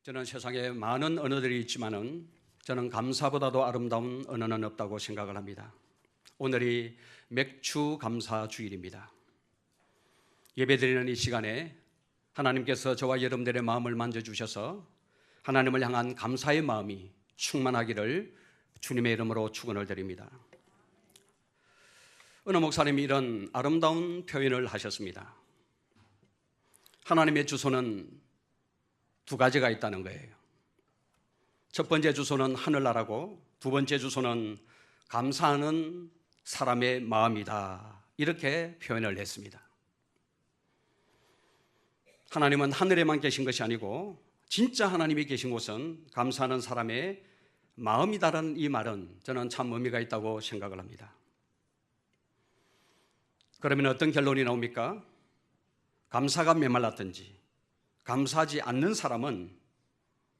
저는 세상에 많은 언어들이 있지만은 저는 감사보다도 아름다운 언어는 없다고 생각을 합니다. 오늘이 맥주 감사 주일입니다. 예배드리는 이 시간에 하나님께서 저와 여러분들의 마음을 만져주셔서 하나님을 향한 감사의 마음이 충만하기를 주님의 이름으로 축원을 드립니다. 어느 목사님이 이런 아름다운 표현을 하셨습니다. 하나님의 주소는 두 가지가 있다는 거예요. 첫 번째 주소는 하늘나라고 두 번째 주소는 감사하는 사람의 마음이다. 이렇게 표현을 했습니다. 하나님은 하늘에만 계신 것이 아니고 진짜 하나님이 계신 곳은 감사하는 사람의 마음이다라는 이 말은 저는 참 의미가 있다고 생각을 합니다. 그러면 어떤 결론이 나옵니까? 감사가 메말랐든지 감사하지 않는 사람은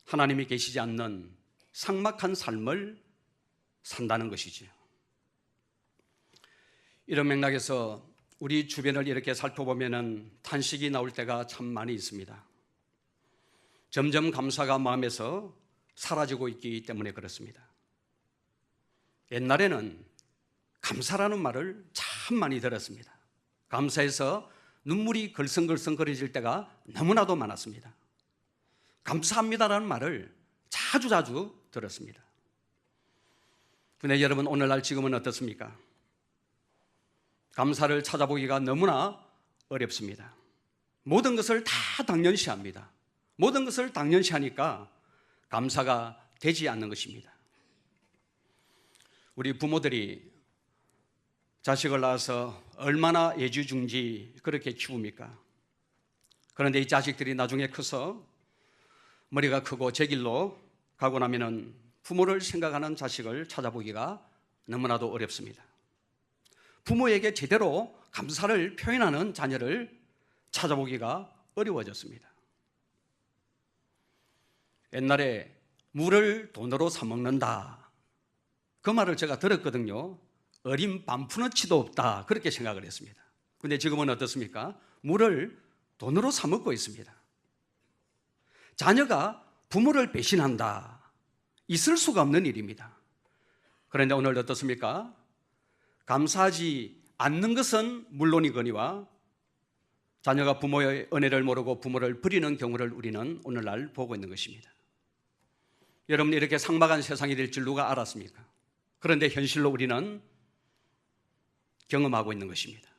하나님이 계시지 않는 삭막한 삶을 산다는 것이지요. 이런 맥락에서 우리 주변을 이렇게 살펴보면 탄식이 나올 때가 참 많이 있습니다. 점점 감사가 마음에서 사라지고 있기 때문에 그렇습니다. 옛날에는 감사라는 말을 참 많이 들었습니다. 감사해서 눈물이 걸성걸성거려질 때가 너무나도 많았습니다. 감사합니다라는 말을 자주 들었습니다. 그런데 여러분, 오늘날 지금은 어떻습니까? 감사를 찾아보기가 너무나 어렵습니다. 모든 것을 다 당연시합니다. 모든 것을 당연시하니까 감사가 되지 않는 것입니다. 우리 부모들이 자식을 낳아서 얼마나 애지중지 그렇게 키웁니까? 그런데 이 자식들이 나중에 커서 머리가 크고 제 길로 가고 나면은 부모를 생각하는 자식을 찾아보기가 너무나도 어렵습니다. 부모에게 제대로 감사를 표현하는 자녀를 찾아보기가 어려워졌습니다. 옛날에 물을 돈으로 사 먹는다, 그 말을 제가 들었거든요. 어린 반푼어치도 없다, 그렇게 생각을 했습니다. 그런데 지금은 어떻습니까? 물을 돈으로 사 먹고 있습니다. 자녀가 부모를 배신한다, 있을 수가 없는 일입니다. 그런데 오늘 어떻습니까? 감사하지 않는 것은 물론이거니와 자녀가 부모의 은혜를 모르고 부모를 버리는 경우를 우리는 오늘날 보고 있는 것입니다. 여러분, 이렇게 삭막한 세상이 될 줄 누가 알았습니까? 그런데 현실로 우리는 경험하고 있는 것입니다.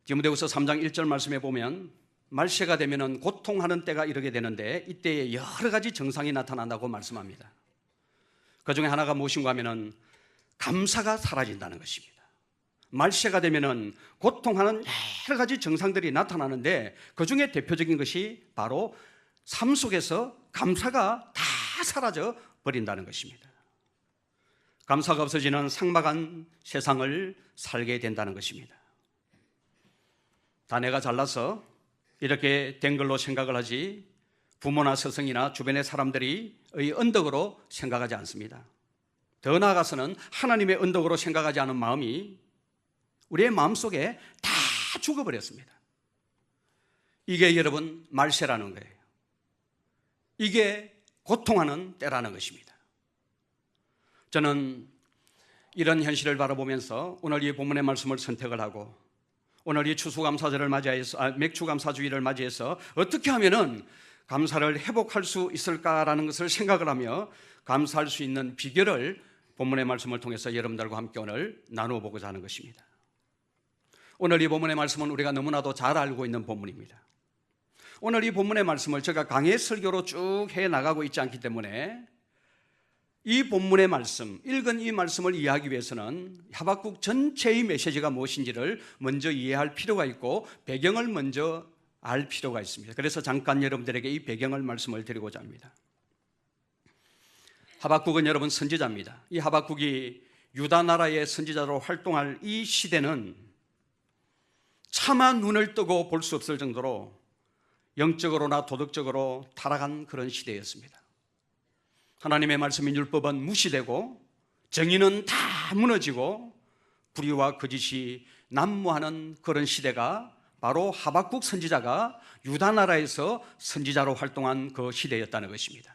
디모데후서 3장 1절 말씀에 보면 말세가 되면 고통하는 때가 이르게 되는데 이때에 여러 가지 증상이 나타난다고 말씀합니다. 그 중에 하나가 무엇인가 하면 감사가 사라진다는 것입니다. 말세가 되면 고통하는 여러 가지 증상들이 나타나는데 그 중에 대표적인 것이 바로 삶 속에서 감사가 다 사라져 버린다는 것입니다. 감사가 없어지는 삭막한 세상을 살게 된다는 것입니다. 다 내가 잘나서 이렇게 된 걸로 생각을 하지 부모나 스승이나 주변의 사람들이 의 언덕으로 생각하지 않습니다. 더 나아가서는 하나님의 언덕으로 생각하지 않은 마음이 우리의 마음속에 다 죽어버렸습니다. 이게 여러분 말세라는 거예요. 이게 고통하는 때라는 것입니다. 저는 이런 현실을 바라보면서 오늘 이 본문의 말씀을 선택을 하고 오늘 이 추수감사절을 맞이해서 맥주감사주의를 맞이해서 어떻게 하면은 감사를 회복할 수 있을까라는 것을 생각을 하며 감사할 수 있는 비결을 본문의 말씀을 통해서 여러분들과 함께 오늘 나누어 보고자 하는 것입니다. 오늘 이 본문의 말씀은 우리가 너무나도 잘 알고 있는 본문입니다. 오늘 이 본문의 말씀을 제가 강해 설교로 쭉 해나가고 있지 않기 때문에 이 본문의 말씀, 읽은 이 말씀을 이해하기 위해서는 하박국 전체의 메시지가 무엇인지를 먼저 이해할 필요가 있고 배경을 먼저 알 필요가 있습니다. 그래서 잠깐 여러분들에게 이 배경을 말씀을 드리고자 합니다. 하박국은 여러분 선지자입니다. 이 하박국이 유다 나라의 선지자로 활동할 이 시대는 차마 눈을 뜨고 볼 수 없을 정도로 영적으로나 도덕적으로 타락한 그런 시대였습니다. 하나님의 말씀인 율법은 무시되고 정의는 다 무너지고 불의와 거짓이 난무하는 그런 시대가 바로 하박국 선지자가 유다 나라에서 선지자로 활동한 그 시대였다는 것입니다.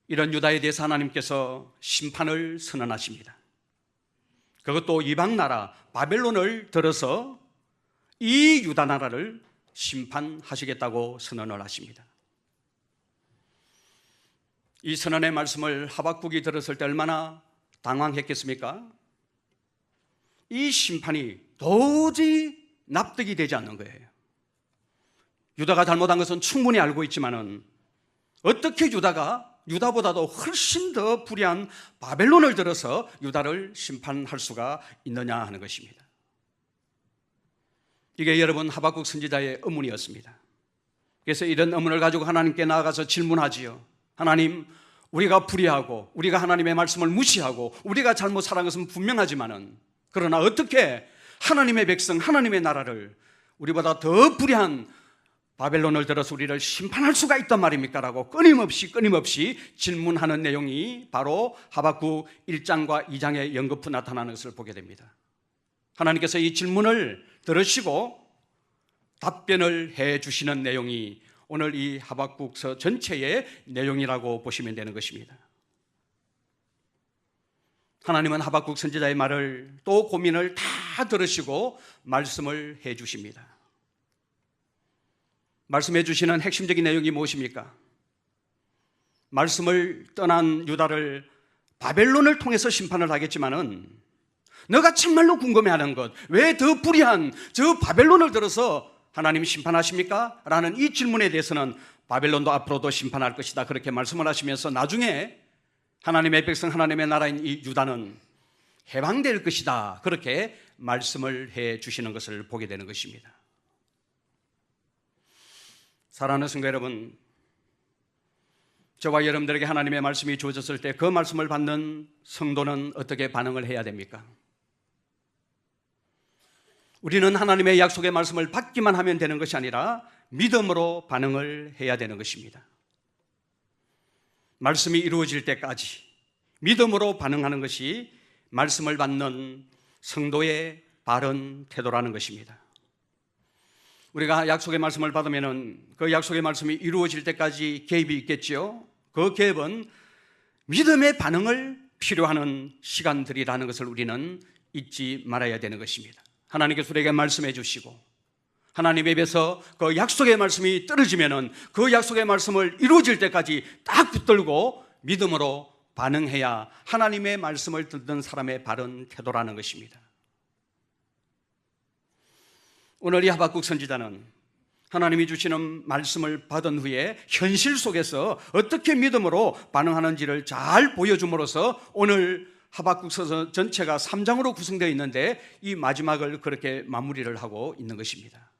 이런 유다에 대해서 하나님께서 심판을 선언하십니다. 그것도 이방 나라 바벨론을 들어서 이 유다 나라를 심판하시겠다고 선언을 하십니다. 이 선언의 말씀을 하박국이 들었을 때 얼마나 당황했겠습니까? 이 심판이 도저히 납득이 되지 않는 거예요. 유다가 잘못한 것은 충분히 알고 있지만은 어떻게 유다보다도 훨씬 더 불의한 바벨론을 들어서 유다를 심판할 수가 있느냐 하는 것입니다. 이게 여러분 하박국 선지자의 의문이었습니다. 그래서 이런 의문을 가지고 하나님께 나아가서 질문하지요. 하나님, 우리가 불의하고 우리가 하나님의 말씀을 무시하고 우리가 잘못 살아간 것은 분명하지만은 그러나 어떻게 하나님의 백성, 하나님의 나라를 우리보다 더 불의한 바벨론을 들어서 우리를 심판할 수가 있단 말입니까? 라고 끊임없이 질문하는 내용이 바로 하박국 1장과 2장에 연거푸 나타나는 것을 보게 됩니다. 하나님께서 이 질문을 들으시고 답변을 해 주시는 내용이 오늘 이 하박국서 전체의 내용이라고 보시면 되는 것입니다. 하나님은 하박국 선지자의 말을 또 고민을 다 들으시고 말씀을 해 주십니다. 말씀해 주시는 핵심적인 내용이 무엇입니까? 말씀을 떠난 유다를 바벨론을 통해서 심판을 하겠지만은 너가 정말로 궁금해하는 것, 왜 더 불의한 저 바벨론을 들어서 하나님 심판하십니까? 라는 이 질문에 대해서는 바벨론도 앞으로도 심판할 것이다, 그렇게 말씀을 하시면서 나중에 하나님의 백성, 하나님의 나라인 이 유다는 해방될 것이다, 그렇게 말씀을 해 주시는 것을 보게 되는 것입니다. 사랑하는 성도 여러분, 저와 여러분들에게 하나님의 말씀이 주어졌을 때 그 말씀을 받는 성도는 어떻게 반응을 해야 됩니까? 우리는 하나님의 약속의 말씀을 받기만 하면 되는 것이 아니라 믿음으로 반응을 해야 되는 것입니다. 말씀이 이루어질 때까지 믿음으로 반응하는 것이 말씀을 받는 성도의 바른 태도라는 것입니다. 우리가 약속의 말씀을 받으면 그 약속의 말씀이 이루어질 때까지 개입이 있겠지요. 그 개입은 믿음의 반응을 필요하는 시간들이라는 것을 우리는 잊지 말아야 되는 것입니다. 하나님께서 우리에게 말씀해 주시고 하나님 입에서 그 약속의 말씀이 떨어지면은 그 약속의 말씀을 이루어질 때까지 딱 붙들고 믿음으로 반응해야 하나님의 말씀을 듣는 사람의 바른 태도라는 것입니다. 오늘 이 하박국 선지자는 하나님이 주시는 말씀을 받은 후에 현실 속에서 어떻게 믿음으로 반응하는지를 잘 보여줌으로써 오늘 하박국서 전체가 3장으로 구성되어 있는데 이 마지막을 그렇게 마무리를 하고 있는 것입니다.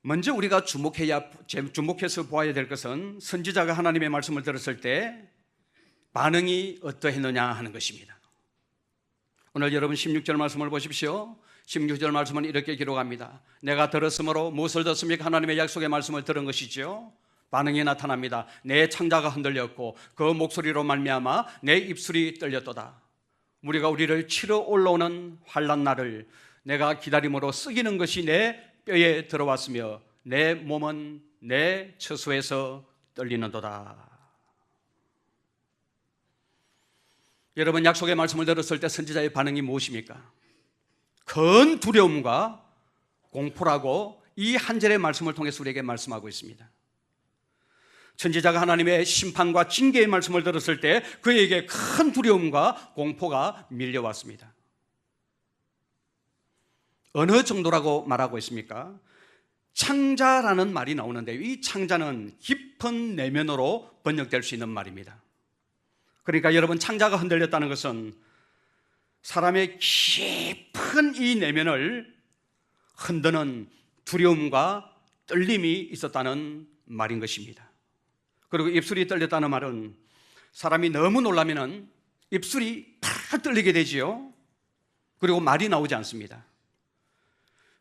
먼저 우리가 주목해서 보아야 될 것은 선지자가 하나님의 말씀을 들었을 때 반응이 어떠했느냐 하는 것입니다. 오늘 여러분 16절 말씀을 보십시오. 16절 말씀은 이렇게 기록합니다. 내가 들었으므로 무엇을 듣습니까? 하나님의 약속의 말씀을 들은 것이죠. 반응이 나타납니다. 내 창자가 흔들렸고 그 목소리로 말미암아 내 입술이 떨렸도다. 우리를 치러 올라오는 환난 날을 내가 기다림으로 쓰기는 것이 내 뼈에 들어왔으며 내 몸은 내 처소에서 떨리는도다. 여러분, 약속의 말씀을 들었을 때 선지자의 반응이 무엇입니까? 큰 두려움과 공포라고 이 한 절의 말씀을 통해서 우리에게 말씀하고 있습니다. 선지자가 하나님의 심판과 징계의 말씀을 들었을 때 그에게 큰 두려움과 공포가 밀려왔습니다. 어느 정도라고 말하고 있습니까? 창자라는 말이 나오는데 이 창자는 깊은 내면으로 번역될 수 있는 말입니다. 그러니까 여러분, 창자가 흔들렸다는 것은 사람의 깊은 이 내면을 흔드는 두려움과 떨림이 있었다는 말인 것입니다. 그리고 입술이 떨렸다는 말은 사람이 너무 놀라면 입술이 다 떨리게 되지요. 그리고 말이 나오지 않습니다.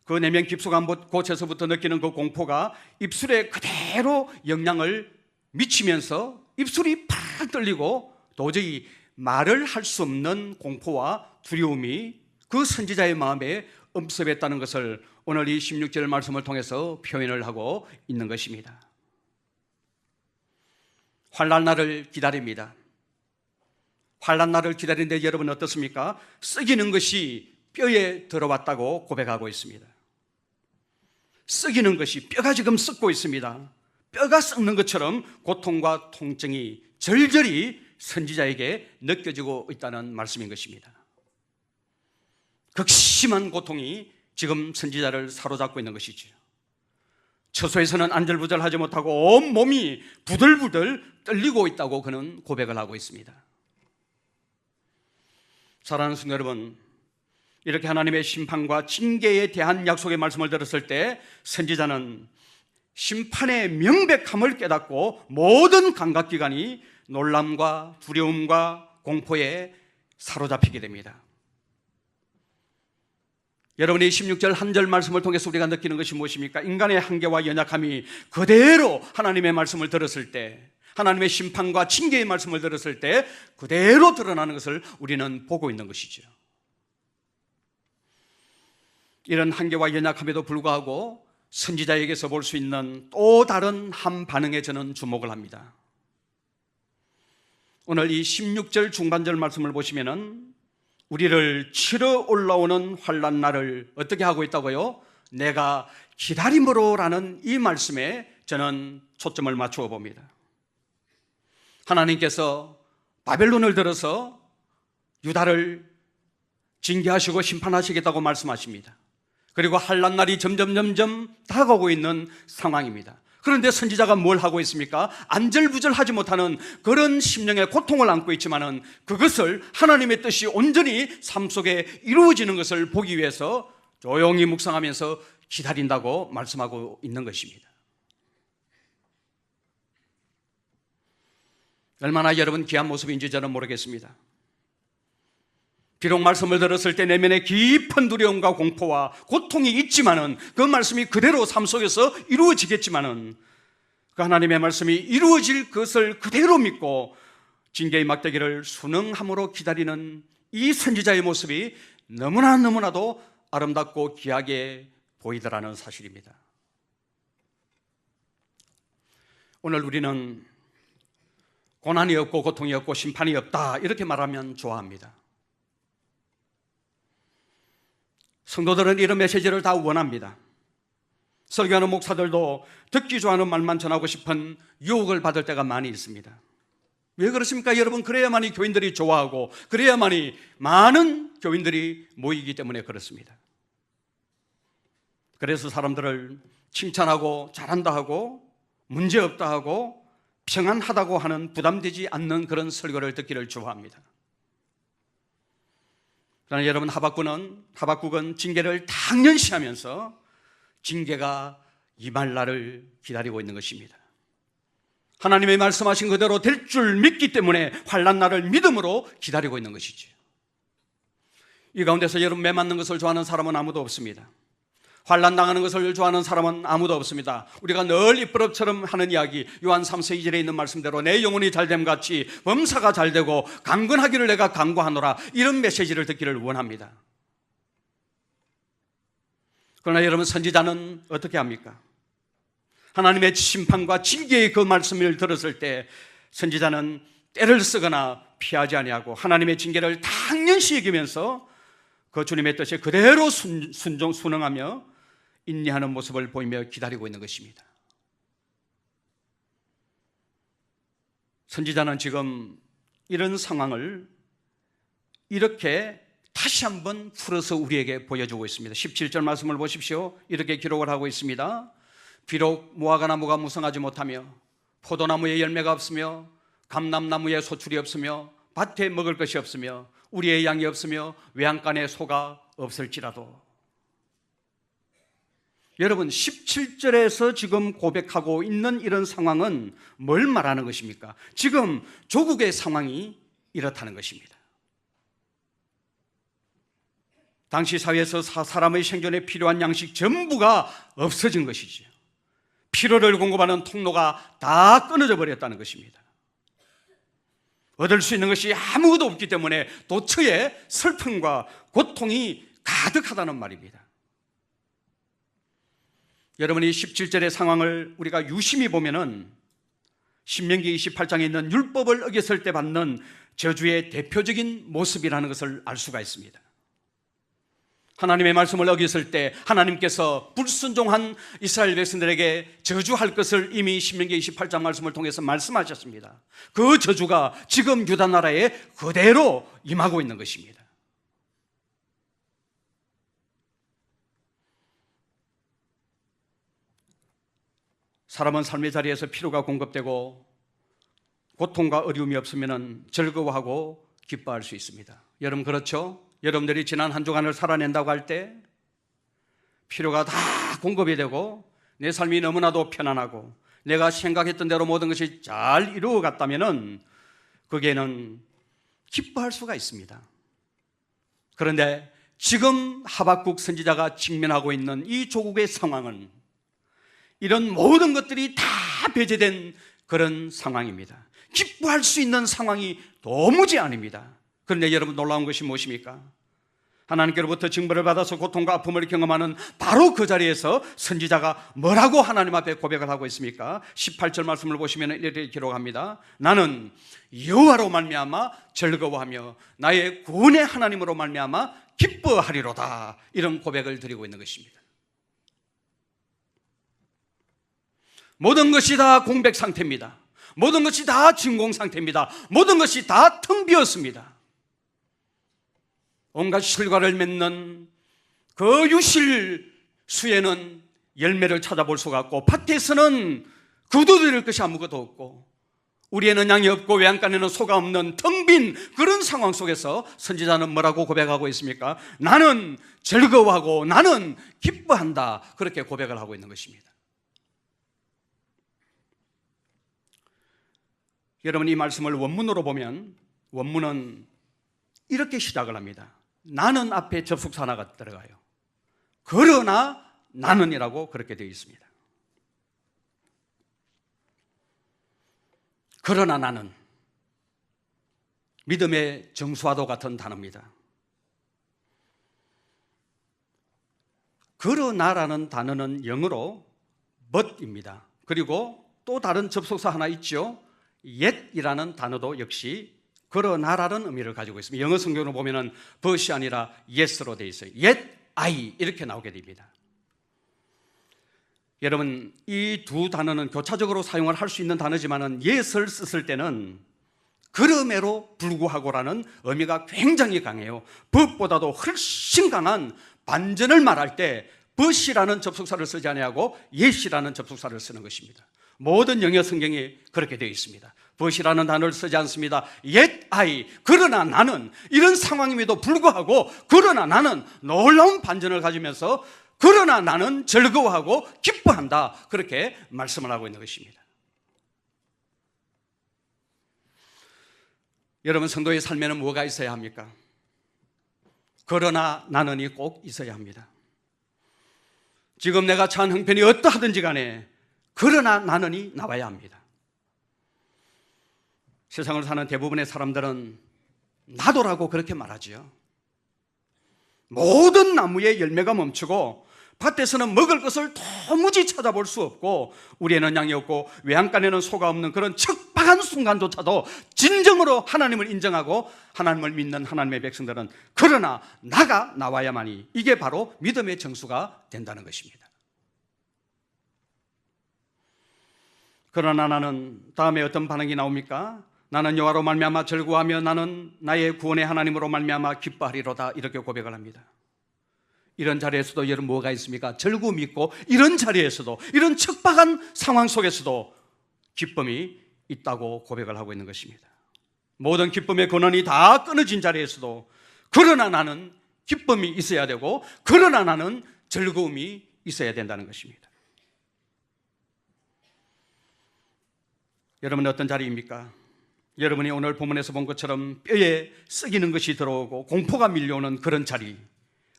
그 내면 깊숙한 곳에서부터 느끼는 그 공포가 입술에 그대로 영향을 미치면서 입술이 팍 떨리고 도저히 말을 할 수 없는 공포와 두려움이 그 선지자의 마음에 엄습했다는 것을 오늘 이 16절 말씀을 통해서 표현을 하고 있는 것입니다. 환난 날을 기다립니다. 환난 날을 기다리는데 여러분 어떻습니까? 썩이는 것이 뼈에 들어왔다고 고백하고 있습니다. 썩이는 것이 뼈가 지금 썩고 있습니다. 뼈가 썩는 것처럼 고통과 통증이 절절히 선지자에게 느껴지고 있다는 말씀인 것입니다. 극심한 고통이 지금 선지자를 사로잡고 있는 것이죠. 처소에서는 안절부절하지 못하고 온 몸이 부들부들 떨리고 있다고 그는 고백을 하고 있습니다. 사랑하는 성도 여러분, 이렇게 하나님의 심판과 징계에 대한 약속의 말씀을 들었을 때 선지자는 심판의 명백함을 깨닫고 모든 감각기관이 놀람과 두려움과 공포에 사로잡히게 됩니다. 여러분이 16절 한 절 말씀을 통해서 우리가 느끼는 것이 무엇입니까? 인간의 한계와 연약함이 그대로 하나님의 말씀을 들었을 때, 하나님의 심판과 징계의 말씀을 들었을 때 그대로 드러나는 것을 우리는 보고 있는 것이죠. 이런 한계와 연약함에도 불구하고 선지자에게서 볼 수 있는 또 다른 한 반응에 저는 주목을 합니다. 오늘 이 16절 중반절 말씀을 보시면은 우리를 치러 올라오는 환난 날을 어떻게 하고 있다고요? 내가 기다림으로라는 이 말씀에 저는 초점을 맞추어 봅니다. 하나님께서 바벨론을 들어서 유다를 징계하시고 심판하시겠다고 말씀하십니다. 그리고 환난 날이 점점 다가오고 있는 상황입니다. 그런데 선지자가 뭘 하고 있습니까? 안절부절하지 못하는 그런 심령의 고통을 안고 있지만은 그것을 하나님의 뜻이 온전히 삶 속에 이루어지는 것을 보기 위해서 조용히 묵상하면서 기다린다고 말씀하고 있는 것입니다. 얼마나 여러분 귀한 모습인지 저는 모르겠습니다. 비록 말씀을 들었을 때 내면에 깊은 두려움과 공포와 고통이 있지만은 그 말씀이 그대로 삶 속에서 이루어지겠지만은 그 하나님의 말씀이 이루어질 것을 그대로 믿고 징계의 막대기를 순응함으로 기다리는 이 선지자의 모습이 너무나도 아름답고 귀하게 보이더라는 사실입니다. 오늘 우리는 고난이 없고 고통이 없고 심판이 없다 이렇게 말하면 좋아합니다. 성도들은 이런 메시지를 다 원합니다. 설교하는 목사들도 듣기 좋아하는 말만 전하고 싶은 유혹을 받을 때가 많이 있습니다. 왜 그렇습니까? 여러분, 그래야만이 교인들이 좋아하고 그래야만이 많은 교인들이 모이기 때문에 그렇습니다. 그래서 사람들을 칭찬하고 잘한다 하고 문제없다 하고 평안하다고 하는 부담되지 않는 그런 설교를 듣기를 좋아합니다. 그러나 여러분, 하박국은 징계를 당연시하면서 징계가 임할 날을 기다리고 있는 것입니다. 하나님의 말씀하신 그대로 될 줄 믿기 때문에 환난 날을 믿음으로 기다리고 있는 것이죠. 이 가운데서 여러분, 매 맞는 것을 좋아하는 사람은 아무도 없습니다. 환난 당하는 것을 좋아하는 사람은 아무도 없습니다. 우리가 늘 입버릇처럼 하는 이야기, 요한 3서 2절에 있는 말씀대로 내 영혼이 잘됨 같이 범사가 잘되고 강건하기를 내가 간구하노라, 이런 메시지를 듣기를 원합니다. 그러나 여러분, 선지자는 어떻게 합니까? 하나님의 심판과 징계의 그 말씀을 들었을 때 선지자는 때를 쓰거나 피하지 아니하고 하나님의 징계를 당연시 여기면서 그 주님의 뜻에 그대로 순응하며 인내하는 모습을 보이며 기다리고 있는 것입니다. 선지자는 지금 이런 상황을 이렇게 다시 한번 풀어서 우리에게 보여주고 있습니다. 17절 말씀을 보십시오. 이렇게 기록을 하고 있습니다. 비록 무화과 나무가 무성하지 못하며 포도나무에 열매가 없으며 감람나무에 소출이 없으며 밭에 먹을 것이 없으며 우리의 양이 없으며 외양간에 소가 없을지라도, 여러분, 17절에서 지금 고백하고 있는 이런 상황은 뭘 말하는 것입니까? 지금 조국의 상황이 이렇다는 것입니다. 당시 사회에서 사람의 생존에 필요한 양식 전부가 없어진 것이죠. 필요를 공급하는 통로가 다 끊어져 버렸다는 것입니다. 얻을 수 있는 것이 아무것도 없기 때문에 도처에 슬픔과 고통이 가득하다는 말입니다. 여러분이 17절의 상황을 우리가 유심히 보면은 신명기 28장에 있는 율법을 어겼을 때 받는 저주의 대표적인 모습이라는 것을 알 수가 있습니다. 하나님의 말씀을 어겼을 때 하나님께서 불순종한 이스라엘 백성들에게 저주할 것을 이미 신명기 28장 말씀을 통해서 말씀하셨습니다. 그 저주가 지금 유다 나라에 그대로 임하고 있는 것입니다. 사람은 삶의 자리에서 피로가 공급되고 고통과 어려움이 없으면 즐거워하고 기뻐할 수 있습니다. 여러분 그렇죠? 여러분들이 지난 한 주간을 살아낸다고 할 때 피로가 다 공급이 되고 내 삶이 너무나도 편안하고 내가 생각했던 대로 모든 것이 잘 이루어갔다면 거기에는 기뻐할 수가 있습니다. 그런데 지금 하박국 선지자가 직면하고 있는 이 조국의 상황은 이런 모든 것들이 다 배제된 그런 상황입니다. 기뻐할 수 있는 상황이 도무지 아닙니다. 그런데 여러분 놀라운 것이 무엇입니까? 하나님께로부터 징벌을 받아서 고통과 아픔을 경험하는 바로 그 자리에서 선지자가 뭐라고 하나님 앞에 고백을 하고 있습니까? 18절 말씀을 보시면 이렇게 기록합니다. 나는 여호와로 말미암아 즐거워하며 나의 구원의 하나님으로 말미암아 기뻐하리로다. 이런 고백을 드리고 있는 것입니다. 모든 것이 다 공백 상태입니다. 모든 것이 다 진공 상태입니다. 모든 것이 다 텅 비었습니다. 온갖 실과를 맺는 그 유실수에는 열매를 찾아볼 수가 없고 밭에서는 거두드릴 것이 아무것도 없고 우리에는 양이 없고 외양간에는 소가 없는 텅 빈 그런 상황 속에서 선지자는 뭐라고 고백하고 있습니까? 나는 즐거워하고 나는 기뻐한다. 그렇게 고백을 하고 있는 것입니다. 여러분 이 말씀을 원문으로 보면 원문은 이렇게 시작을 합니다. 나는 앞에 접속사 하나가 들어가요. 그러나 나는이라고 그렇게 되어 있습니다. 그러나 나는 믿음의 정수와도 같은 단어입니다. 그러나라는 단어는 영어로 but입니다. 그리고 또 다른 접속사 하나 있죠. yet이라는 단어도 역시 그러나라는 의미를 가지고 있습니다. 영어 성경으로 보면은 but이 아니라 yes로 되어 있어요. yet I 이렇게 나오게 됩니다. 여러분 이 두 단어는 교차적으로 사용을 할 수 있는 단어지만은 yet을 썼을 때는 그럼에도 불구하고라는 의미가 굉장히 강해요. but보다도 훨씬 강한 반전을 말할 때 but이라는 접속사를 쓰지 아니하고 yet이라는 접속사를 쓰는 것입니다. 모든 영어 성경이 그렇게 되어 있습니다. but이라는 단어를 쓰지 않습니다. yet I, 그러나 나는 이런 상황임에도 불구하고 그러나 나는 놀라운 반전을 가지면서 그러나 나는 즐거워하고 기뻐한다. 그렇게 말씀을 하고 있는 것입니다. 여러분 성도의 삶에는 뭐가 있어야 합니까? 그러나 나는이 꼭 있어야 합니다. 지금 내가 처한 형편이 어떠하든지 간에 그러나 나는이 나와야 합니다. 세상을 사는 대부분의 사람들은 나도라고 그렇게 말하지요. 모든 나무의 열매가 멈추고 밭에서는 먹을 것을 도무지 찾아볼 수 없고 우리에는 양이 없고 외양간에는 소가 없는 그런 척박한 순간조차도 진정으로 하나님을 인정하고 하나님을 믿는 하나님의 백성들은 그러나 나가 나와야만이 이게 바로 믿음의 정수가 된다는 것입니다. 그러나 나는 다음에 어떤 반응이 나옵니까? 나는 여호와로 말미암아 즐거워하며 나는 나의 구원의 하나님으로 말미암아 기뻐하리로다. 이렇게 고백을 합니다. 이런 자리에서도 여러분 뭐가 있습니까? 즐거움이 있고 이런 자리에서도 이런 척박한 상황 속에서도 기쁨이 있다고 고백을 하고 있는 것입니다. 모든 기쁨의 근원이 다 끊어진 자리에서도 그러나 나는 기쁨이 있어야 되고 그러나 나는 즐거움이 있어야 된다는 것입니다. 여러분은 어떤 자리입니까? 여러분이 오늘 본문에서 본 것처럼 뼈에 썩이는 것이 들어오고 공포가 밀려오는 그런 자리,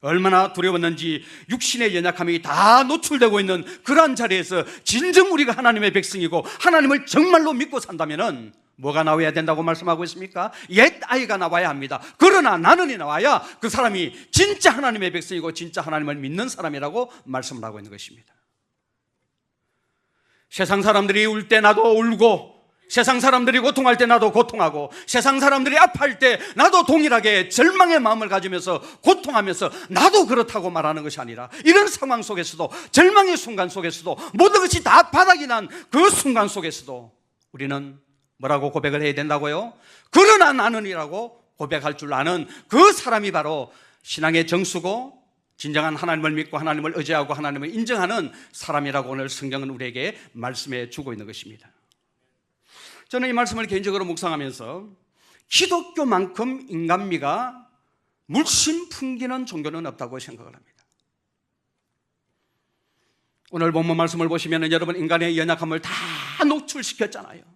얼마나 두려웠는지 육신의 연약함이 다 노출되고 있는 그러한 자리에서 진정 우리가 하나님의 백성이고 하나님을 정말로 믿고 산다면 뭐가 나와야 된다고 말씀하고 있습니까? 옛 아이가 나와야 합니다. 그러나 나는이 나와야 그 사람이 진짜 하나님의 백성이고 진짜 하나님을 믿는 사람이라고 말씀을 하고 있는 것입니다. 세상 사람들이 울 때 나도 울고, 세상 사람들이 고통할 때 나도 고통하고, 세상 사람들이 아파할 때 나도 동일하게 절망의 마음을 가지면서 고통하면서 나도 그렇다고 말하는 것이 아니라, 이런 상황 속에서도, 절망의 순간 속에서도, 모든 것이 다 바닥이 난 그 순간 속에서도 우리는 뭐라고 고백을 해야 된다고요? 그러나 나는이라고 고백할 줄 아는 그 사람이 바로 신앙의 정수고, 진정한 하나님을 믿고 하나님을 의지하고 하나님을 인정하는 사람이라고 오늘 성경은 우리에게 말씀해 주고 있는 것입니다. 저는 이 말씀을 개인적으로 묵상하면서 기독교만큼 인간미가 물씬 풍기는 종교는 없다고 생각을 합니다. 오늘 본문 말씀을 보시면 여러분, 인간의 연약함을 다 노출시켰잖아요.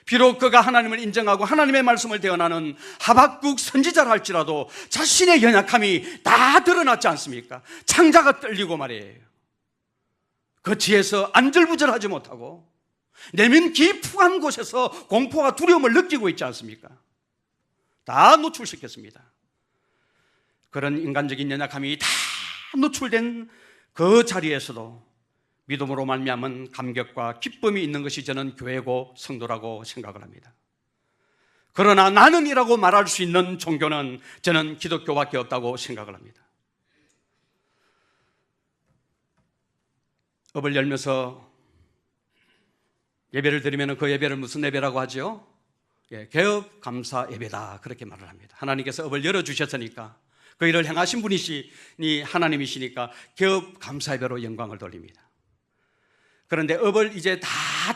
비록 그가 하나님을 인정하고 하나님의 말씀을 대언하는 하박국 선지자라 할지라도 자신의 연약함이 다 드러났지 않습니까? 창자가 떨리고 말이에요. 그 지에서 안절부절하지 못하고 내면 깊은 곳에서 공포와 두려움을 느끼고 있지 않습니까? 다 노출시켰습니다. 그런 인간적인 연약함이 다 노출된 그 자리에서도 믿음으로 말미암은 감격과 기쁨이 있는 것이 저는 교회고 성도라고 생각을 합니다. 그러나 나는이라고 말할 수 있는 종교는 저는 기독교밖에 없다고 생각을 합니다. 업을 열면서 예배를 드리면 그 예배를 무슨 예배라고 하죠? 개업 감사 예배다, 그렇게 말을 합니다. 하나님께서 업을 열어주셨으니까, 그 일을 행하신 분이시니 하나님이시니까 개업 감사 예배로 영광을 돌립니다. 그런데 업을 이제 다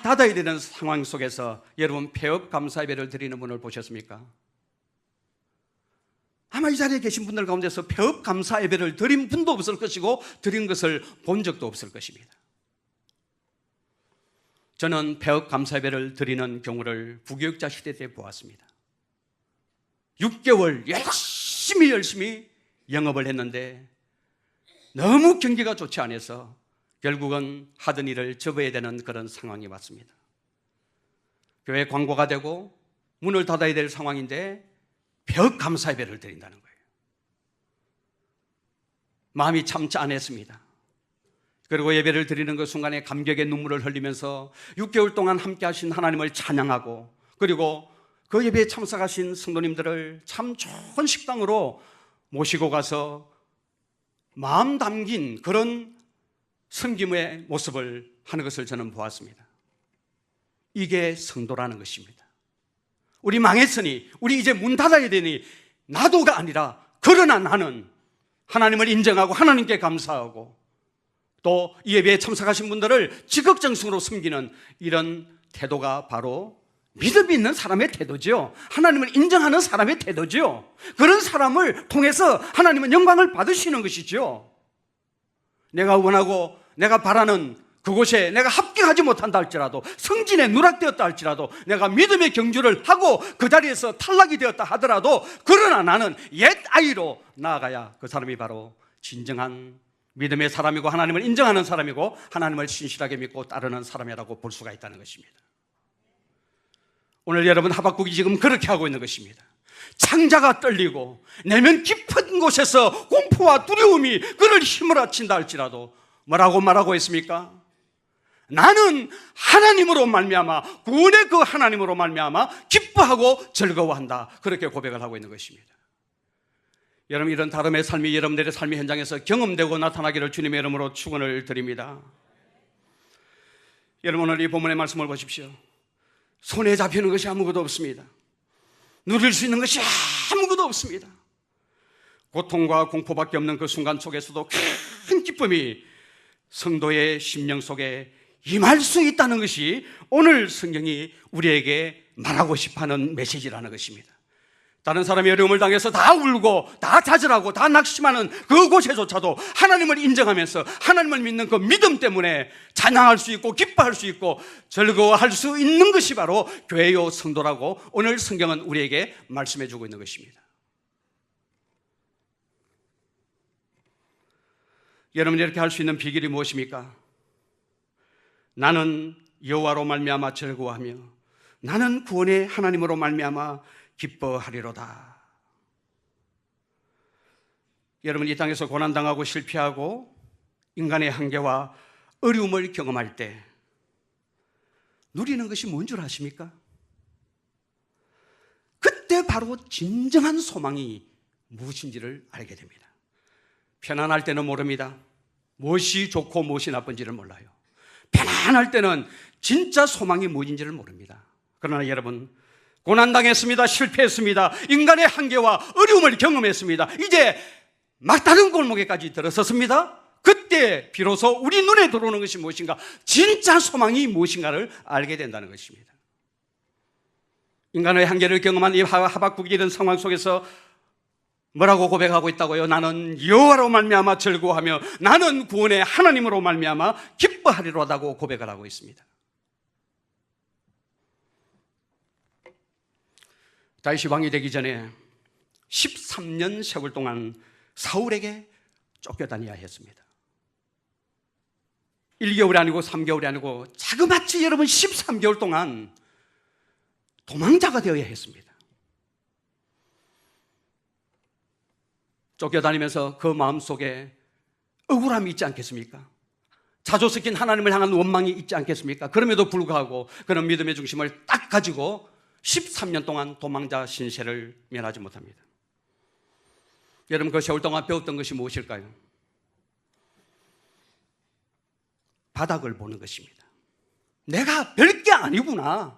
닫아야 되는 상황 속에서 여러분, 폐업 감사 예배를 드리는 분을 보셨습니까? 아마 이 자리에 계신 분들 가운데서 폐업 감사 예배를 드린 분도 없을 것이고 드린 것을 본 적도 없을 것입니다. 저는 폐업 감사 예배를 드리는 경우를 부교육자 시대 때 보았습니다. 6개월 열심히 영업을 했는데 너무 경기가 좋지 않아서 결국은 하던 일을 접어야 되는 그런 상황이 왔습니다. 교회 광고가 되고 문을 닫아야 될 상황인데 폐업 감사 예배를 드린다는 거예요. 마음이 참지 않았습니다. 그리고 예배를 드리는 그 순간에 감격의 눈물을 흘리면서 6개월 동안 함께 하신 하나님을 찬양하고, 그리고 그 예배에 참석하신 성도님들을 참 좋은 식당으로 모시고 가서 마음 담긴 그런 섬김의 모습을 하는 것을 저는 보았습니다. 이게 성도라는 것입니다. 우리 망했으니, 우리 이제 문 닫아야 되니, 나도가 아니라 그러나 나는 하나님을 인정하고 하나님께 감사하고 또 이 예배에 참석하신 분들을 지극정성으로 섬기는 이런 태도가 바로 믿음이 있는 사람의 태도죠. 하나님을 인정하는 사람의 태도죠. 그런 사람을 통해서 하나님은 영광을 받으시는 것이죠. 내가 원하고 내가 바라는 그곳에 내가 합격하지 못한다 할지라도, 성진에 누락되었다 할지라도, 내가 믿음의 경주를 하고 그 자리에서 탈락이 되었다 하더라도, 그러나 나는 옛 아이로 나아가야 그 사람이 바로 진정한 믿음의 사람이고 하나님을 인정하는 사람이고 하나님을 신실하게 믿고 따르는 사람이라고 볼 수가 있다는 것입니다. 오늘 여러분, 하박국이 지금 그렇게 하고 있는 것입니다. 창자가 떨리고 내면 깊은 곳에서 공포와 두려움이 그를 휘몰아친다 할지라도 뭐라고 말하고 있습니까? 나는 하나님으로 말미암아, 구원의 그 하나님으로 말미암아 기뻐하고 즐거워한다, 그렇게 고백을 하고 있는 것입니다. 여러분, 이런 다름의 삶이 여러분들의 삶의 현장에서 경험되고 나타나기를 주님의 이름으로 축원을 드립니다. 여러분, 오늘 이 본문의 말씀을 보십시오. 손에 잡히는 것이 아무것도 없습니다. 누릴 수 있는 것이 아무것도 없습니다. 고통과 공포밖에 없는 그 순간 속에서도 큰 기쁨이 성도의 심령 속에 임할 수 있다는 것이 오늘 성경이 우리에게 말하고 싶어하는 메시지라는 것입니다. 다른 사람이 어려움을 당해서 다 울고 다 좌절하고 다 낙심하는 그곳에조차도 하나님을 인정하면서 하나님을 믿는 그 믿음 때문에 찬양할 수 있고 기뻐할 수 있고 즐거워할 수 있는 것이 바로 교회요 성도라고 오늘 성경은 우리에게 말씀해 주고 있는 것입니다. 여러분이 이렇게 할 수 있는 비결이 무엇입니까? 나는 여호와로 말미암아 즐거워하며 나는 구원의 하나님으로 말미암아 기뻐하리로다. 여러분, 이 땅에서 고난당하고 실패하고 인간의 한계와 어려움을 경험할 때 누리는 것이 뭔 줄 아십니까? 그때 바로 진정한 소망이 무엇인지를 알게 됩니다. 편안할 때는 모릅니다. 무엇이 좋고 무엇이 나쁜지를 몰라요. 편안할 때는 진짜 소망이 무엇인지를 모릅니다. 그러나 여러분, 고난당했습니다. 실패했습니다. 인간의 한계와 어려움을 경험했습니다. 이제 막다른 골목에까지 들어섰습니다. 그때 비로소 우리 눈에 들어오는 것이 무엇인가, 진짜 소망이 무엇인가를 알게 된다는 것입니다. 인간의 한계를 경험한 이 하박국이 이런 상황 속에서 뭐라고 고백하고 있다고요? 나는 여호와로 말미암아 즐거워하며 나는 구원의 하나님으로 말미암아 기뻐하리로다고 고백을 하고 있습니다. 다윗이 왕이 되기 전에 13년 세월 동안 사울에게 쫓겨다녀야 했습니다. 1개월이 아니고 3개월이 아니고 자그마치 여러분 13개월 동안 도망자가 되어야 했습니다. 쫓겨다니면서 그 마음속에 억울함이 있지 않겠습니까? 자주 섞인 하나님을 향한 원망이 있지 않겠습니까? 그럼에도 불구하고 그런 믿음의 중심을 딱 가지고 13년 동안 도망자 신세를 면하지 못합니다. 여러분, 그 세월 동안 배웠던 것이 무엇일까요? 바닥을 보는 것입니다. 내가 별게 아니구나.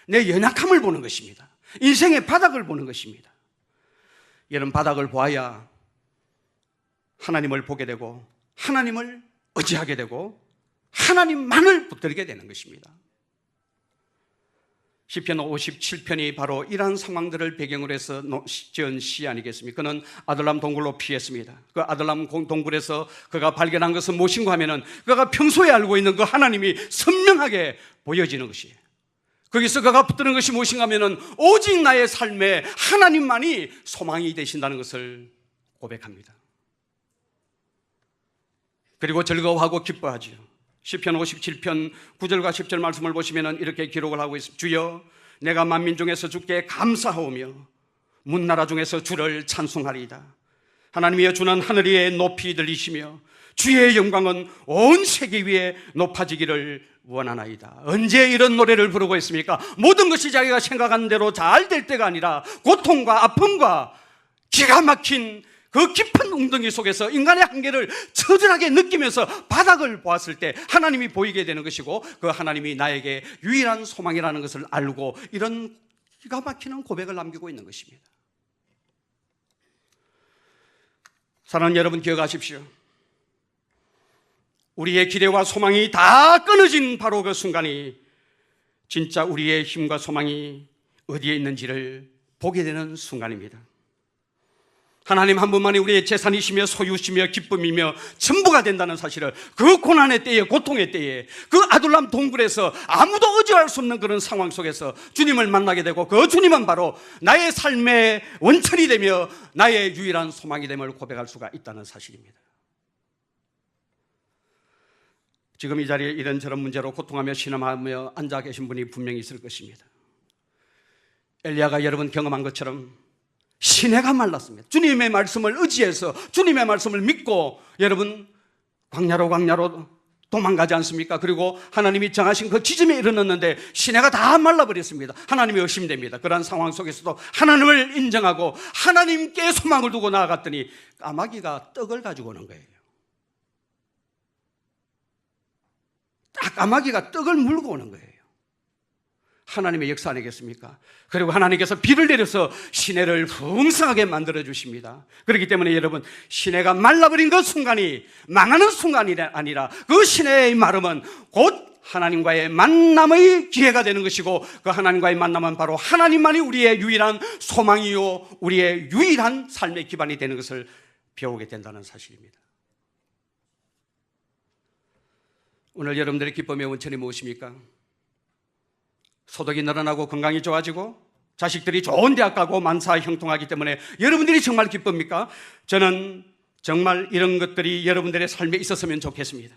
내 연약함을 보는 것입니다. 인생의 바닥을 보는 것입니다. 이런 바닥을 보아야 하나님을 보게 되고 하나님을 의지하게 되고 하나님만을 붙들게 되는 것입니다. 시편 57편이 바로 이러한 상황들을 배경으로 해서 지은 시 아니겠습니까? 그는 아들람 동굴로 피했습니다. 그 아들람 동굴에서 그가 발견한 것은 무엇인가 하면은 그가 평소에 알고 있는 그 하나님이 선명하게 보여지는 것이에요. 거기서 그가 붙드는 것이 무엇인가 하면은 오직 나의 삶에 하나님만이 소망이 되신다는 것을 고백합니다. 그리고 즐거워하고 기뻐하지요. 시편 57편 9절과 10절 말씀을 보시면 이렇게 기록을 하고 있습니다. 주여, 내가 만민 중에서 주께 감사하오며 문나라 중에서 주를 찬송하리이다. 하나님이여, 주는 하늘 위에 높이 들리시며 주의 영광은 온 세계 위에 높아지기를 원하나이다. 언제 이런 노래를 부르고 있습니까? 모든 것이 자기가 생각한 대로 잘 될 때가 아니라 고통과 아픔과 기가 막힌 그 깊은 웅덩이 속에서 인간의 한계를 처절하게 느끼면서 바닥을 보았을 때 하나님이 보이게 되는 것이고, 그 하나님이 나에게 유일한 소망이라는 것을 알고 이런 기가 막히는 고백을 남기고 있는 것입니다. 사랑하는 여러분, 기억하십시오. 우리의 기대와 소망이 다 끊어진 바로 그 순간이 진짜 우리의 힘과 소망이 어디에 있는지를 보게 되는 순간입니다. 하나님 한 분만이 우리의 재산이시며 소유시며 기쁨이며 전부가 된다는 사실을 그 고난의 때에, 고통의 때에, 그 아둘람 동굴에서 아무도 의지할 수 없는 그런 상황 속에서 주님을 만나게 되고, 그 주님은 바로 나의 삶의 원천이 되며 나의 유일한 소망이 됨을 고백할 수가 있다는 사실입니다. 지금 이 자리에 이런저런 문제로 고통하며 신음하며 앉아 계신 분이 분명히 있을 것입니다. 엘리야가 여러분 경험한 것처럼 시내가 말랐습니다. 주님의 말씀을 의지해서 주님의 말씀을 믿고 여러분 광야로 도망가지 않습니까? 그리고 하나님이 정하신 그 지점에 이르렀는데 시내가 다 말라버렸습니다. 하나님이 의심됩니다. 그러한 상황 속에서도 하나님을 인정하고 하나님께 소망을 두고 나아갔더니 까마귀가 떡을 가지고 오는 거예요. 까마귀가 떡을 물고 오는 거예요. 하나님의 역사 아니겠습니까? 그리고 하나님께서 비를 내려서 시내를 풍성하게 만들어 주십니다. 그렇기 때문에 여러분, 시내가 말라버린 그 순간이 망하는 순간이 아니라 그 시내의 마름은 곧 하나님과의 만남의 기회가 되는 것이고, 그 하나님과의 만남은 바로 하나님만이 우리의 유일한 소망이요 우리의 유일한 삶의 기반이 되는 것을 배우게 된다는 사실입니다. 오늘 여러분들의 기쁨의 원천이 무엇입니까? 소득이 늘어나고 건강이 좋아지고 자식들이 좋은 대학 가고 만사 형통하기 때문에 여러분들이 정말 기쁩니까? 저는 정말 이런 것들이 여러분들의 삶에 있었으면 좋겠습니다.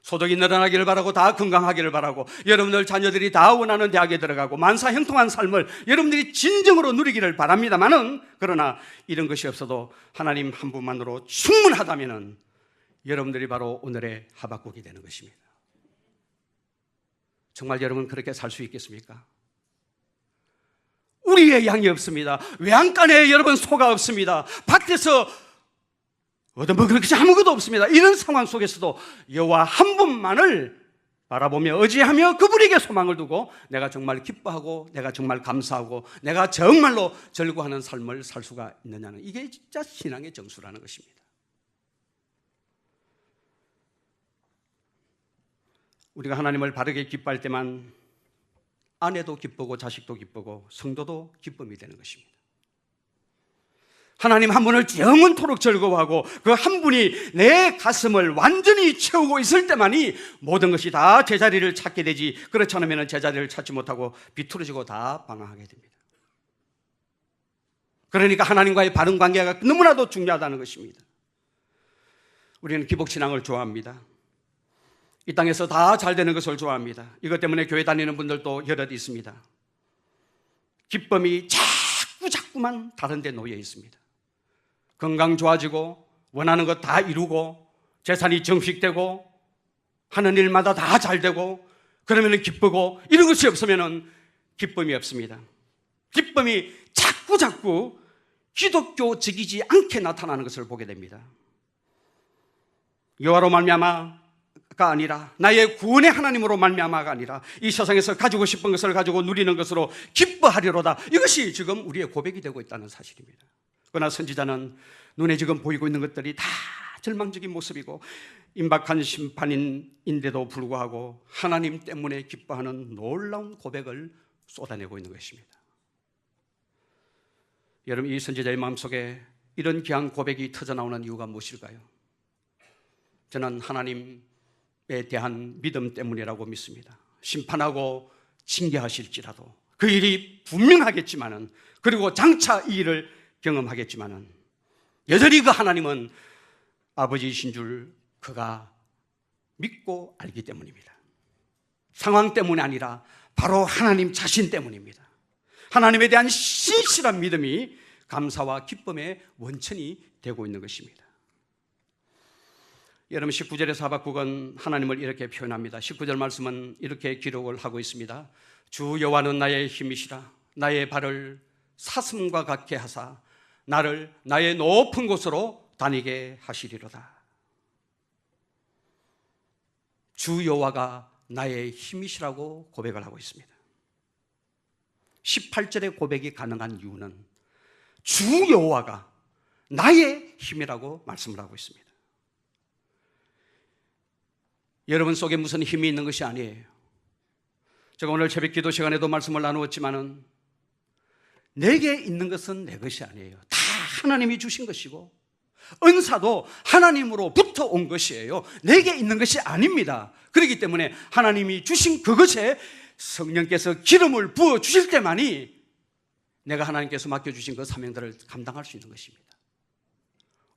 소득이 늘어나기를 바라고 다 건강하기를 바라고 여러분들 자녀들이 다 원하는 대학에 들어가고 만사 형통한 삶을 여러분들이 진정으로 누리기를 바랍니다만은 그러나 이런 것이 없어도 하나님 한 분만으로 충분하다면은 여러분들이 바로 오늘의 하박국이 되는 것입니다. 정말 여러분 그렇게 살 수 있겠습니까? 우리의 양이 없습니다. 외양간에 여러분 소가 없습니다. 밭에서 얻어먹을 것이 아무것도 없습니다. 이런 상황 속에서도 여호와 한 분만을 바라보며 의지하며 그분에게 소망을 두고 내가 정말 기뻐하고 내가 정말 감사하고 내가 정말로 즐거워하는 삶을 살 수가 있느냐는 이게 진짜 신앙의 정수라는 것입니다. 우리가 하나님을 바르게 기뻐할 때만 아내도 기쁘고 자식도 기쁘고 성도도 기쁨이 되는 것입니다. 하나님 한 분을 영원토록 즐거워하고 그 한 분이 내 가슴을 완전히 채우고 있을 때만이 모든 것이 다 제자리를 찾게 되지, 그렇지 않으면 제자리를 찾지 못하고 비틀어지고 다 방황하게 됩니다. 그러니까 하나님과의 바른 관계가 너무나도 중요하다는 것입니다. 우리는 기복신앙을 좋아합니다. 이 땅에서 다 잘 되는 것을 좋아합니다. 이것 때문에 교회 다니는 분들도 여럿 있습니다. 기쁨이 자꾸만 다른 데 놓여 있습니다. 건강 좋아지고 원하는 것 다 이루고 재산이 정식되고 하는 일마다 다 잘 되고 그러면 기쁘고, 이런 것이 없으면 기쁨이 없습니다. 기쁨이 자꾸 기독교적이지 않게 나타나는 것을 보게 됩니다. 여호와로 말미암아가 아니라 나의 구원의 하나님으로 말미암아가 아니라 이 세상에서 가지고 싶은 것을 가지고 누리는 것으로 기뻐하리로다. 이것이 지금 우리의 고백이 되고 있다는 사실입니다. 그러나 선지자는 눈에 지금 보이고 있는 것들이 다 절망적인 모습이고 임박한 심판인데도 불구하고 하나님 때문에 기뻐하는 놀라운 고백을 쏟아내고 있는 것입니다. 여러분, 이 선지자의 마음속에 이런 귀한 고백이 터져나오는 이유가 무엇일까요? 저는 하나님에 대한 믿음 때문이라고 믿습니다. 심판하고 징계하실지라도 그 일이 분명하겠지만은, 그리고 장차 이 일을 경험하겠지만은 여전히 그 하나님은 아버지이신 줄 그가 믿고 알기 때문입니다. 상황 때문이 아니라 바로 하나님 자신 때문입니다. 하나님에 대한 신실한 믿음이 감사와 기쁨의 원천이 되고 있는 것입니다. 여러분, 19절에서 하박국은 하나님을 이렇게 표현합니다. 19절 말씀은 이렇게 기록을 하고 있습니다. 주 여호와는 나의 힘이시라. 나의 발을 사슴과 같게 하사 나를 나의 높은 곳으로 다니게 하시리로다. 주 여호와가 나의 힘이시라고 고백을 하고 있습니다. 18절의 고백이 가능한 이유는 주 여호와가 나의 힘이라고 말씀을 하고 있습니다. 여러분 속에 무슨 힘이 있는 것이 아니에요. 제가 오늘 새벽 기도 시간에도 말씀을 나누었지만은 내게 있는 것은 내 것이 아니에요. 다 하나님이 주신 것이고 은사도 하나님으로부터 온 것이에요. 내게 있는 것이 아닙니다. 그렇기 때문에 하나님이 주신 그것에 성령께서 기름을 부어 주실 때만이 내가 하나님께서 맡겨주신 그 사명들을 감당할 수 있는 것입니다.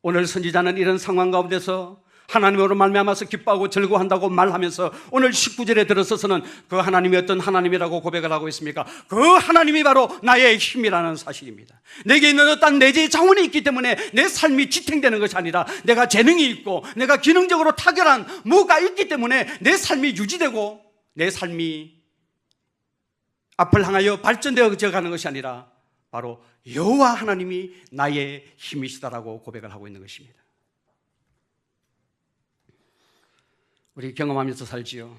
오늘 선지자는 이런 상황 가운데서 하나님으로 말미암아서 기뻐하고 즐거워한다고 말하면서 오늘 19절에 들어서서는 그 하나님이 어떤 하나님이라고 고백을 하고 있습니까? 그 하나님이 바로 나의 힘이라는 사실입니다. 내게 있는 어떤 내재의 자원이 있기 때문에 내 삶이 지탱되는 것이 아니라 내가 재능이 있고 내가 기능적으로 탁월한 무가 있기 때문에 내 삶이 유지되고 내 삶이 앞을 향하여 발전되어 가는 것이 아니라 바로 여호와 하나님이 나의 힘이시다라고 고백을 하고 있는 것입니다. 우리 경험하면서 살지요.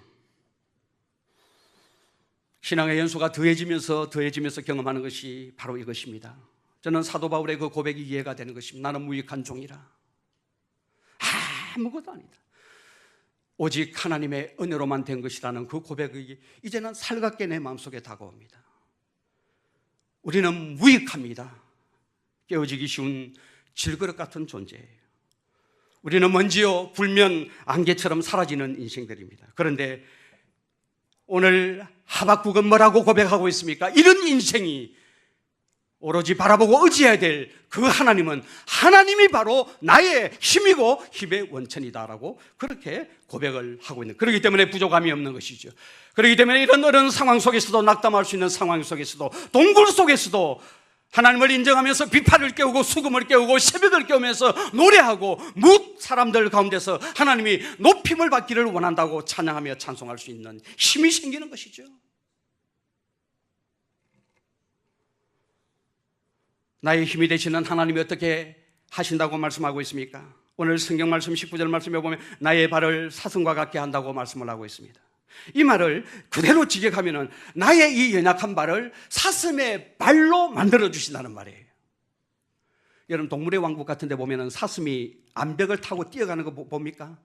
신앙의 연수가 더해지면서 경험하는 것이 바로 이것입니다. 저는 사도 바울의 그 고백이 이해가 되는 것입니다. 나는 무익한 종이라. 아무것도 아니다. 오직 하나님의 은혜로만 된 것이라는 그 고백이 이제는 살갑게 내 마음속에 다가옵니다. 우리는 무익합니다. 깨어지기 쉬운 질그릇 같은 존재예요. 우리는 먼지요 불면 안개처럼 사라지는 인생들입니다. 그런데 오늘 하박국은 뭐라고 고백하고 있습니까? 이런 인생이 오로지 바라보고 의지해야 될 그 하나님은 하나님이 바로 나의 힘이고 힘의 원천이다라고 그렇게 고백을 하고 있는, 그렇기 때문에 부족함이 없는 것이죠. 그렇기 때문에 이런 어려운 상황 속에서도, 낙담할 수 있는 상황 속에서도, 동굴 속에서도 하나님을 인정하면서 비파를 깨우고 수금을 깨우고 새벽을 깨우면서 노래하고 뭇 사람들 가운데서 하나님이 높임을 받기를 원한다고 찬양하며 찬송할 수 있는 힘이 생기는 것이죠. 나의 힘이 되시는 하나님이 어떻게 하신다고 말씀하고 있습니까? 오늘 성경 말씀 19절 말씀에 보면 나의 발을 사슴과 같게 한다고 말씀을 하고 있습니다. 이 말을 그대로 직역하면 나의 이 연약한 발을 사슴의 발로 만들어 주신다는 말이에요. 여러분, 동물의 왕국 같은 데 보면 사슴이 암벽을 타고 뛰어가는 거 봅니까?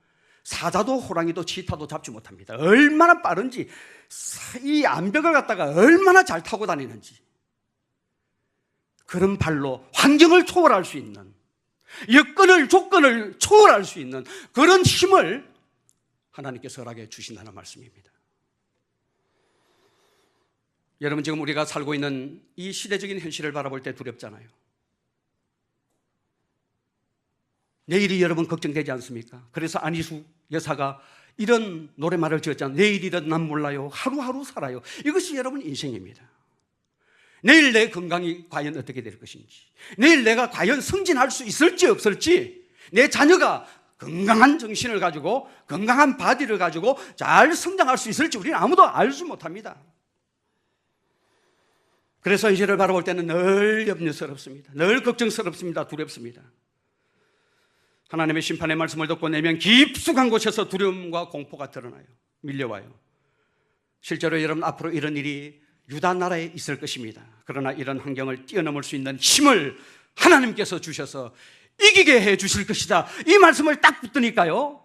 사자도 호랑이도 치타도 잡지 못합니다. 얼마나 빠른지, 이 암벽을 갖다가 얼마나 잘 타고 다니는지. 그런 발로 환경을 초월할 수 있는, 여건을 조건을 초월할 수 있는 그런 힘을 하나님께서 허락해 주신다는 말씀입니다. 여러분, 지금 우리가 살고 있는 이 시대적인 현실을 바라볼 때 두렵잖아요. 내일이 여러분 걱정되지 않습니까? 그래서 안희수 여사가 이런 노래말을 지었잖아요. 내일이란 난 몰라요. 하루하루 살아요. 이것이 여러분 인생입니다. 내일 내 건강이 과연 어떻게 될 것인지, 내일 내가 과연 승진할 수 있을지 없을지, 내 자녀가 건강한 정신을 가지고 건강한 바디를 가지고 잘 성장할 수 있을지 우리는 아무도 알지 못합니다. 그래서 현실을 바라볼 때는 늘 염려스럽습니다. 늘 걱정스럽습니다. 두렵습니다. 하나님의 심판의 말씀을 듣고 내면 깊숙한 곳에서 두려움과 공포가 드러나요. 밀려와요. 실제로 여러분, 앞으로 이런 일이 유다 나라에 있을 것입니다. 그러나 이런 환경을 뛰어넘을 수 있는 힘을 하나님께서 주셔서 이기게 해 주실 것이다. 이 말씀을 딱 붙드니까요,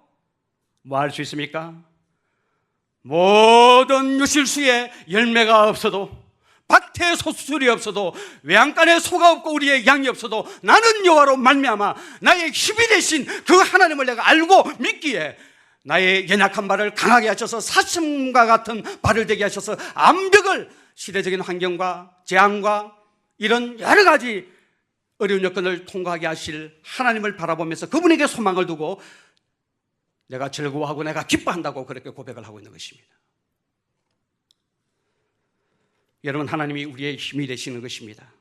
뭐 할 수 있습니까? 모든 유실수에 열매가 없어도, 밭에 소출이 없어도, 외양간에 소가 없고 우리의 양이 없어도 나는 여호와로 말미암아 나의 힘이 되신 그 하나님을 내가 알고 믿기에 나의 연약한 발을 강하게 하셔서 사슴과 같은 발을 되게 하셔서 암벽을, 시대적인 환경과 재앙과 이런 여러 가지 어려운 여건을 통과하게 하실 하나님을 바라보면서 그분에게 소망을 두고 내가 즐거워하고 내가 기뻐한다고 그렇게 고백을 하고 있는 것입니다. 여러분, 하나님이 우리의 힘이 되시는 것입니다.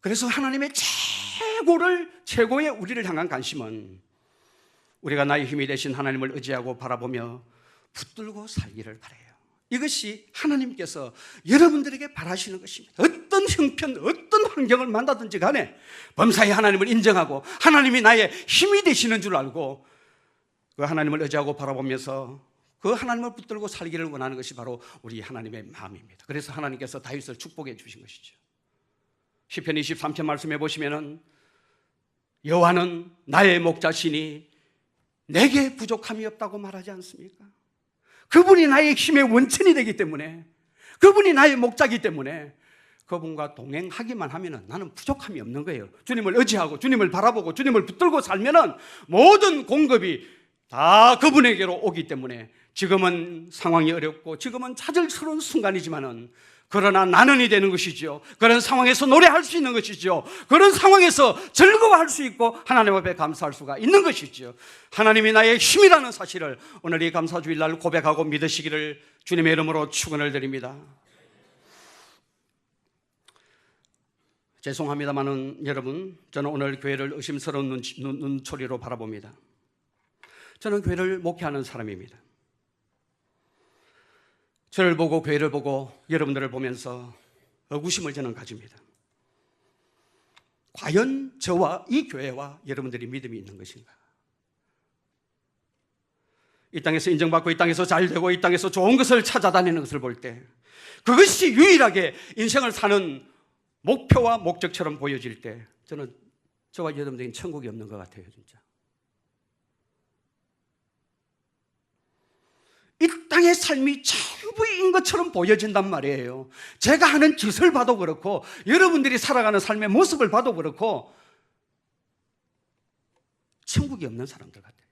그래서 하나님의 최고의 우리를 향한 관심은 우리가 나의 힘이 되신 하나님을 의지하고 바라보며 붙들고 살기를 바라요. 이것이 하나님께서 여러분들에게 바라시는 것입니다. 어떤 형편, 어떤 환경을 만나든지 간에 범사에 하나님을 인정하고 하나님이 나의 힘이 되시는 줄 알고 그 하나님을 의지하고 바라보면서 그 하나님을 붙들고 살기를 원하는 것이 바로 우리 하나님의 마음입니다. 그래서 하나님께서 다윗을 축복해 주신 것이죠. 시편 23편 말씀해 보시면은 여호와는 나의 목자시니 내게 부족함이 없다고 말하지 않습니까? 그분이 나의 힘의 원천이 되기 때문에, 그분이 나의 목자이기 때문에 그분과 동행하기만 하면 나는 부족함이 없는 거예요. 주님을 의지하고 주님을 바라보고 주님을 붙들고 살면 모든 공급이 다 그분에게로 오기 때문에 지금은 상황이 어렵고 지금은 좌절스러운 순간이지만은 그러나 나는이 되는 것이죠. 그런 상황에서 노래할 수 있는 것이죠. 그런 상황에서 즐거워할 수 있고 하나님 앞에 감사할 수가 있는 것이죠. 하나님이 나의 힘이라는 사실을 오늘 이 감사주일날 고백하고 믿으시기를 주님의 이름으로 축원을 드립니다. 죄송합니다만은 여러분, 저는 오늘 교회를 의심스러운 눈초리로 바라봅니다. 저는 교회를 목회하는 사람입니다. 저를 보고 교회를 보고 여러분들을 보면서 의구심을 저는 가집니다. 과연 저와 이 교회와 여러분들이 믿음이 있는 것인가? 이 땅에서 인정받고 이 땅에서 잘되고 이 땅에서 좋은 것을 찾아다니는 것을 볼 때 그것이 유일하게 인생을 사는 목표와 목적처럼 보여질 때 저는 저와 여러분들은 천국이 없는 것 같아요. 진짜 이 땅의 삶이 전부인 것처럼 보여진단 말이에요. 제가 하는 짓을 봐도 그렇고 여러분들이 살아가는 삶의 모습을 봐도 그렇고 천국이 없는 사람들 같아요.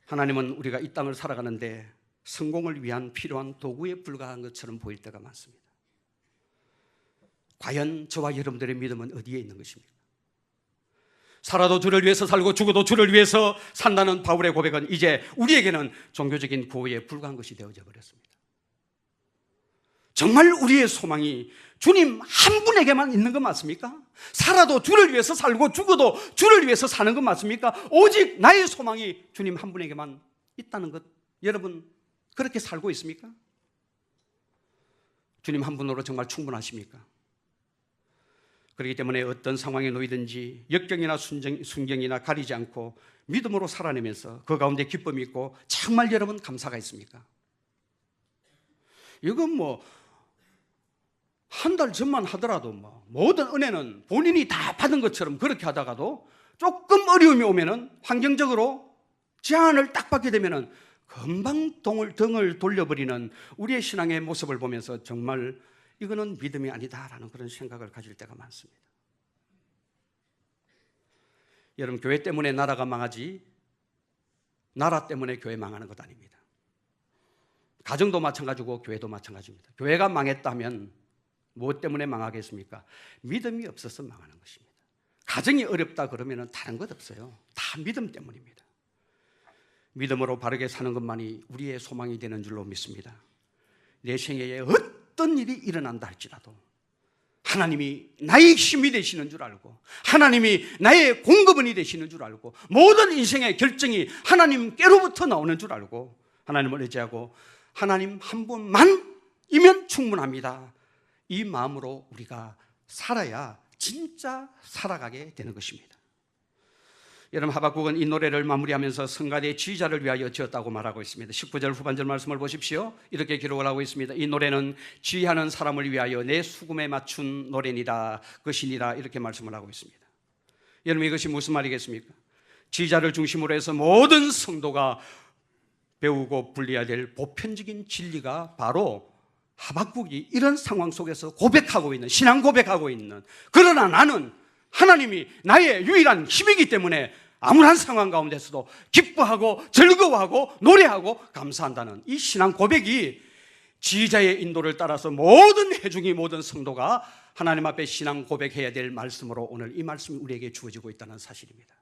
하나님은 우리가 이 땅을 살아가는데 성공을 위한 필요한 도구에 불과한 것처럼 보일 때가 많습니다. 과연 저와 여러분들의 믿음은 어디에 있는 것입니까? 살아도 주를 위해서 살고 죽어도 주를 위해서 산다는 바울의 고백은 이제 우리에게는 종교적인 구호에 불과한 것이 되어져 버렸습니다. 정말 우리의 소망이 주님 한 분에게만 있는 것 맞습니까? 살아도 주를 위해서 살고 죽어도 주를 위해서 사는 것 맞습니까? 오직 나의 소망이 주님 한 분에게만 있다는 것, 여러분 그렇게 살고 있습니까? 주님 한 분으로 정말 충분하십니까? 그렇기 때문에 어떤 상황에 놓이든지 역경이나 순경이나 가리지 않고 믿음으로 살아내면서 그 가운데 기쁨이 있고 정말 여러분 감사가 있습니까? 이건 한 달 전만 하더라도 모든 은혜는 본인이 다 받은 것처럼 그렇게 하다가도 조금 어려움이 오면은 환경적으로 제한을 딱 받게 되면은 금방 등을 돌려버리는 우리의 신앙의 모습을 보면서 정말 이거는 믿음이 아니다라는 그런 생각을 가질 때가 많습니다. 여러분, 교회 때문에 나라가 망하지 나라 때문에 교회 망하는 것 아닙니다. 가정도 마찬가지고 교회도 마찬가지입니다. 교회가 망했다면 무엇 때문에 망하겠습니까? 믿음이 없어서 망하는 것입니다. 가정이 어렵다 그러면 다른 것 없어요. 다 믿음 때문입니다. 믿음으로 바르게 사는 것만이 우리의 소망이 되는 줄로 믿습니다. 내 생애에 어떤 일이 일어난다 할지라도 하나님이 나의 힘이 되시는 줄 알고 하나님이 나의 공급원이 되시는 줄 알고 모든 인생의 결정이 하나님께로부터 나오는 줄 알고 하나님을 의지하고 하나님 한 분만이면 충분합니다. 이 마음으로 우리가 살아야 진짜 살아가게 되는 것입니다. 여러분, 하박국은 이 노래를 마무리하면서 성가대의 지휘자를 위하여 지었다고 말하고 있습니다. 19절 후반절 말씀을 보십시오. 이렇게 기록을 하고 있습니다. 이 노래는 지휘하는 사람을 위하여 내 수금에 맞춘 노래니라 것이니라 이렇게 말씀을 하고 있습니다. 여러분, 이것이 무슨 말이겠습니까? 지휘자를 중심으로 해서 모든 성도가 배우고 분리해야 될 보편적인 진리가 바로 하박국이 이런 상황 속에서 고백하고 있는, 신앙 고백하고 있는, 그러나 나는 하나님이 나의 유일한 힘이기 때문에 아무런 상황 가운데서도 기뻐하고 즐거워하고 노래하고 감사한다는 이 신앙 고백이 지휘자의 인도를 따라서 모든 회중이, 모든 성도가 하나님 앞에 신앙 고백해야 될 말씀으로 오늘 이 말씀이 우리에게 주어지고 있다는 사실입니다.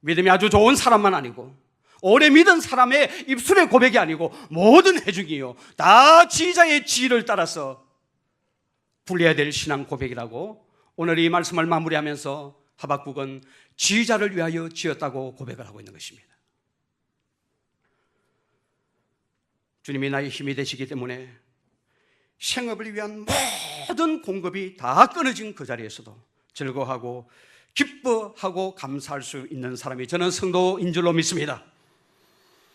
믿음이 아주 좋은 사람만 아니고 오래 믿은 사람의 입술의 고백이 아니고 모든 회중이요 다 지휘자의 지휘를 따라서 불려야 될 신앙 고백이라고 오늘 이 말씀을 마무리하면서 하박국은 지휘자를 위하여 지었다고 고백을 하고 있는 것입니다. 주님이 나의 힘이 되시기 때문에 생업을 위한 모든 공급이 다 끊어진 그 자리에서도 즐거워하고 기뻐하고 감사할 수 있는 사람이 저는 성도인 줄로 믿습니다.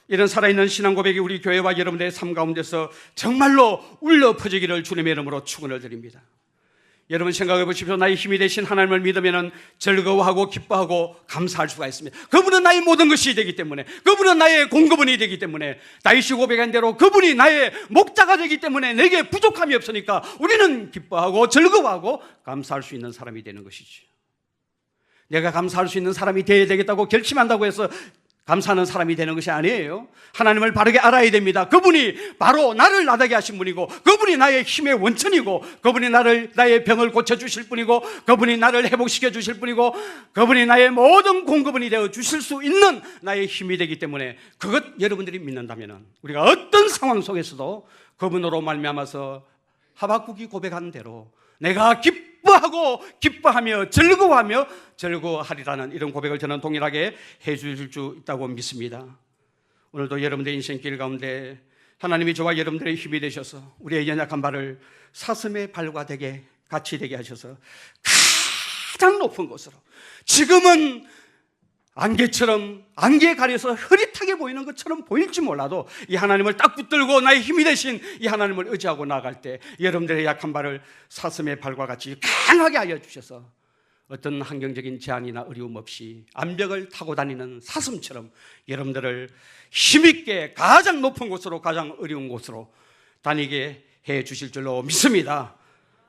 이런 살아있는 신앙 고백이 우리 교회와 여러분들의 삶 가운데서 정말로 울려 퍼지기를 주님의 이름으로 축원을 드립니다. 여러분 생각해 보십시오. 나의 힘이 되신 하나님을 믿으면 즐거워하고 기뻐하고 감사할 수가 있습니다. 그분은 나의 모든 것이 되기 때문에, 그분은 나의 공급원이 되기 때문에, 다윗이 고백한 대로 그분이 나의 목자가 되기 때문에 내게 부족함이 없으니까 우리는 기뻐하고 즐거워하고 감사할 수 있는 사람이 되는 것이죠. 내가 감사할 수 있는 사람이 되어야 되겠다고 결심한다고 해서 감사하는 사람이 되는 것이 아니에요. 하나님을 바르게 알아야 됩니다. 그분이 바로 나를 나다게 하신 분이고, 그분이 나의 힘의 원천이고, 그분이 나의 병을 고쳐주실 분이고, 그분이 나를 회복시켜 주실 분이고, 그분이 나의 모든 공급원이 되어 주실 수 있는 나의 힘이 되기 때문에 그것 여러분들이 믿는다면 우리가 어떤 상황 속에서도 그분으로 말미암아서 하박국이 고백한 대로 내가 기뻐하며 즐거워하리라는 이런 고백을 저는 동일하게 해주실 수 있다고 믿습니다. 오늘도 여러분들의 인생길 가운데 하나님이 저와 여러분들의 힘이 되셔서 우리의 연약한 발을 사슴의 발과 같이 되게 하셔서 가장 높은 곳으로, 지금은 안개에 가려서 흐릿하게 보이는 것처럼 보일지 몰라도 이 하나님을 딱 붙들고 나의 힘이 되신 이 하나님을 의지하고 나아갈 때 여러분들의 약한 발을 사슴의 발과 같이 강하게 하여 주셔서 어떤 환경적인 제한이나 어려움 없이 암벽을 타고 다니는 사슴처럼 여러분들을 힘있게 가장 높은 곳으로, 가장 어려운 곳으로 다니게 해 주실 줄로 믿습니다.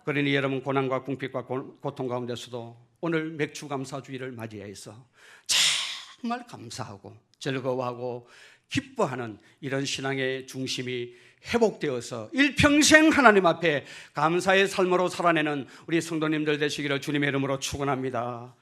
그러니 여러분 고난과 궁핍과 고통 가운데서도 오늘 맥주감사주의를 맞이해서 정말 감사하고 즐거워하고 기뻐하는 이런 신앙의 중심이 회복되어서 일평생 하나님 앞에 감사의 삶으로 살아내는 우리 성도님들 되시기를 주님의 이름으로 축원합니다.